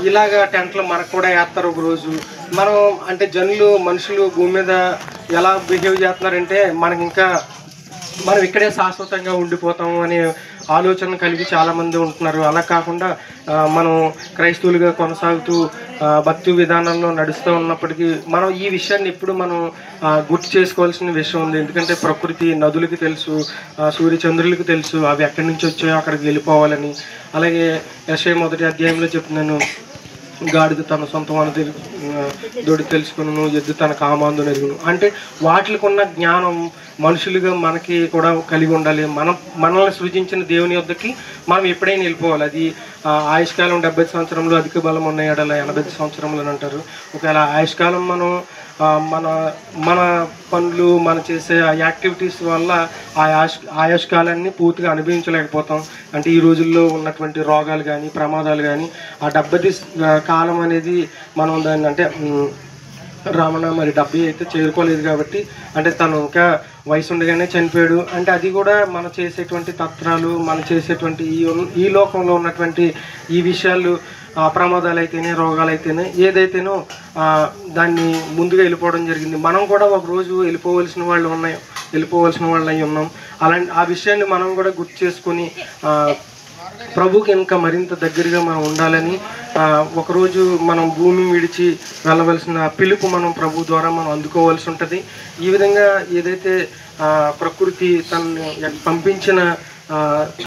ఇలాగా టెంట్లు మనకు కూడా వేస్తారు ఒకరోజు. మనం అంటే మనుషులు భూమి మీద ఎలా బిహేవ్ చేస్తున్నారంటే మనకి ఇంకా మనం ఇక్కడే శాశ్వతంగా ఉండిపోతాము అనే ఆలోచన కలిగి చాలామంది ఉంటున్నారు. అలా కాకుండా మనం క్రైస్తవులుగా కొనసాగుతూ భక్తి విధానంలో నడుస్తూ ఉన్నప్పటికీ మనం ఈ విషయాన్ని ఎప్పుడు మనం గుర్తు చేసుకోవాల్సిన విషయం ఉంది. ఎందుకంటే ప్రకృతి నదులకి తెలుసు, సూర్యచంద్రులకి తెలుసు అవి ఎక్కడి నుంచి వచ్చాయో అక్కడికి వెళ్ళిపోవాలని. అలాగే యెషయా 1వ అధ్యాయంలో చెప్తున్నాను, గాడిద తన సొంతమైన దొడి తెలుసుకును, ఎద్దు తన కామాందును ఎరుగును. అంటే వాటికి ఉన్న జ్ఞానం మనుషులుగా మనకి కూడా కలిగి ఉండాలి. మనల్ని సృజించిన దేవుని యొద్దకి మనం ఎప్పుడైనా వెళ్ళిపోవాలి. అది ఆయుష్కాలం 70 సంవత్సరంలో, అధిక బలం ఉన్న ఎడల 80 సంవత్సరంలో అంటారు. ఒకవేళ ఆయుష్కాలం మనం మన మన పనులు మనం చేసే యాక్టివిటీస్ వల్ల ఆయుష్కాలాన్ని పూర్తిగా అనుభవించలేకపోతాం. అంటే ఈ రోజుల్లో ఉన్నటువంటి రోగాలు కానీ ప్రమాదాలు కానీ ఆ 70 కాలం అనేది మనం దాన్ని అంటే రామణ మరి 70 అయితే చేరుకోలేదు కాబట్టి అంటే తను ఇంకా వయసు ఉండగానే చనిపోయాడు. అంటే అది కూడా మనం చేసేటువంటి తత్రాలు, మనం చేసేటువంటి ఈ లోకంలో ఉన్నటువంటి ఈ విషయాలు, ప్రమాదాలు అయితేనే రోగాలు అయితేనే ఏదైతేనో దాన్ని ముందుగా వెళ్ళిపోవడం జరిగింది. మనం కూడా ఒకరోజు వెళ్ళిపోవలసిన వాళ్ళు అయి ఉన్నాం. ఆ విషయాన్ని మనం కూడా గుర్తు చేసుకొని ప్రభుకి ఇంకా మరింత దగ్గరగా మనం ఉండాలని, ఒకరోజు మనం భూమి విడిచి వెళ్ళవలసిన పిలుపు మనం ప్రభు ద్వారా మనం అందుకోవాల్సి ఉంటుంది. ఈ విధంగా ఏదైతే ప్రకృతి తను పంపించిన